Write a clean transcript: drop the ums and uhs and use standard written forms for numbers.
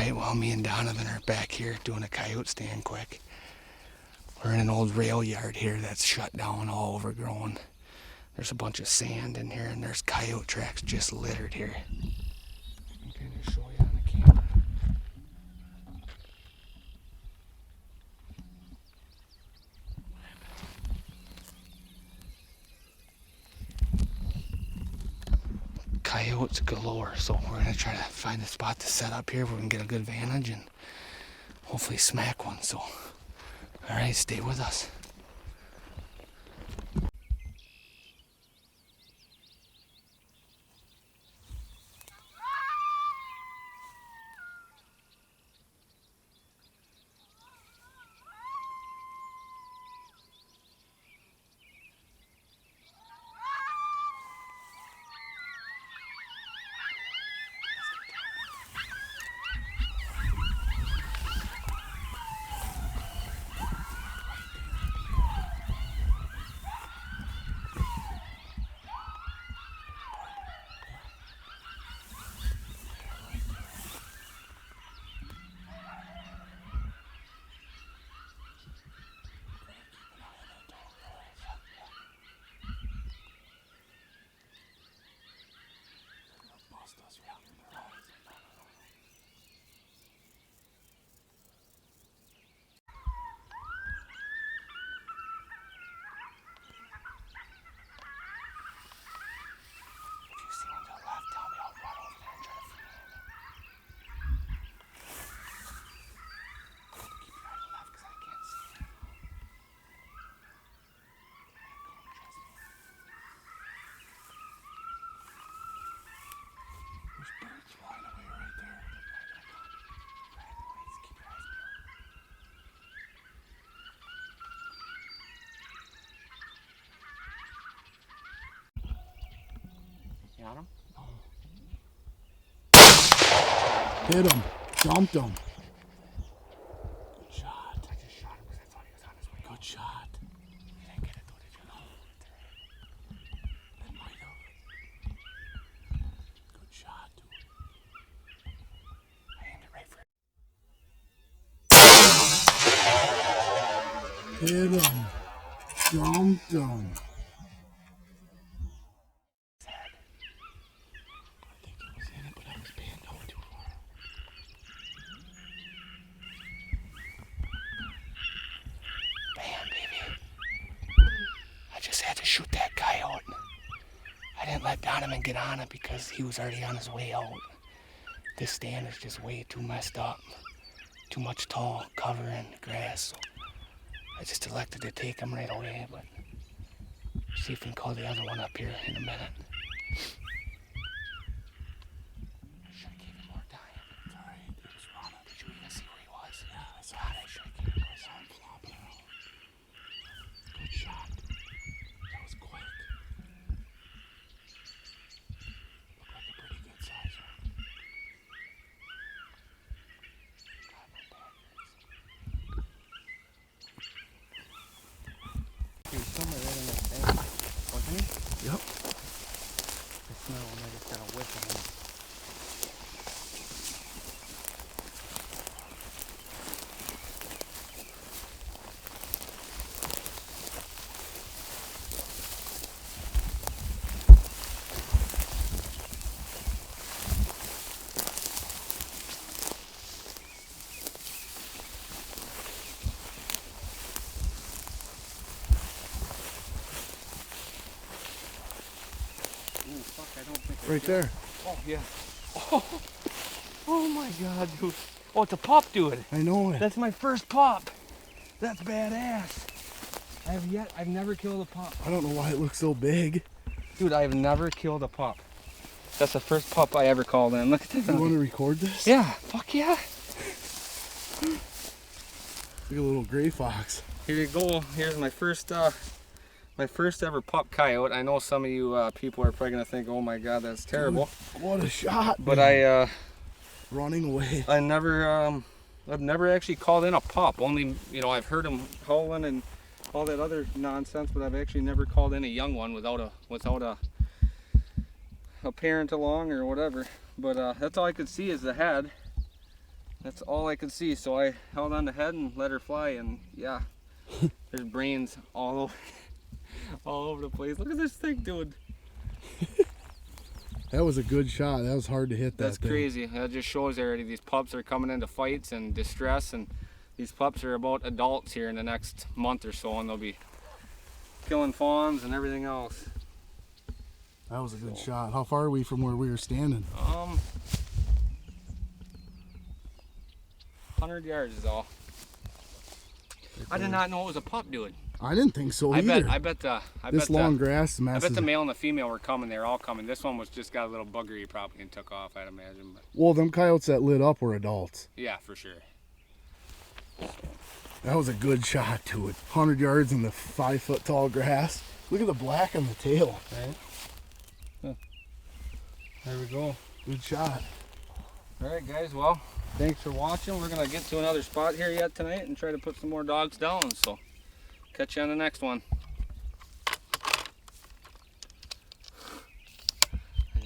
Alright, well, me and Donovan are back here doing a coyote stand quick. We're in an old rail yard here that's shut down, all overgrown. There's a bunch of sand in here and there's coyote tracks just littered here. I can kind of show you on the camera. Coyotes galore, so we're gonna try to find a spot to set up here where we can get a good vantage and hopefully smack one. So, all right, stay with us. Got him? Hit him. Jumped him. Good shot. I just shot him because I thought he was on his way. Good shot. You didn't get it though, did you? No. It might have. Good shot, dude. I aimed it right for it. Hit him. Jumped him. Shoot that coyote. I didn't let Donovan get on it because he was already on his way out. This stand is just way too messed up. Too much tall cover and grass. So I just elected to take him right away, but see if we can call the other one up here in a minute. Should have gave him more time. It's alright, he was running. Did you even see where he was? Yeah, I saw God, I should have gave him more time. Flopping around. Good shot. That was quick. Looked like a pretty good size one. He was somewhere right in that thing, wasn't he? Yep. I smell him, I just got a whiff of him. Ooh, fuck, I don't think Right there. Oh, yeah. Oh my God, dude. Oh, it's a pup, dude. I know it. That's my first pup. That's badass. I've never killed a pup. I don't know why it looks so big. Dude, I've never killed a pup. That's the first pup I ever called in. Look at this. You want to record this? Yeah, fuck yeah. Like a little gray fox. Here you go. Here's my first ever pup coyote. I know some of you people are probably gonna think, oh my God, that's terrible. Dude, what a shot. But man. Running away. I've never actually called in a pup. Only, you know, I've heard them howling and all that other nonsense, but I've actually never called in a young one without a parent along or whatever. But that's all I could see is the head. That's all I could see, so I held on the head and let her fly, and yeah, there's brains all over, all over the place. Look at this thing, dude. That was a good shot. That was hard to hit. That's thing. crazy. That just shows already these pups are coming into fights and distress, and these pups are about adults here in the next month or so, and they'll be killing fawns and everything else. That was a good shot. How far are we from where we were standing? 100 yards is all. I did not know it was a pup, dude. I didn't think so I either. bet this long grass I messes. bet the male and the female were coming. They're all coming. This one was just got a little buggery probably and took off, I'd imagine. But Well, them coyotes that lit up were adults. yeah, for sure. That was a good shot to it. 100 yards in the 5 foot tall grass. Look at the black on the tail. Right. There we go. Good shot. All right, guys. Well, thanks for watching. We're gonna get to another spot here yet tonight and try to put some more dogs down. So, catch you on the next one.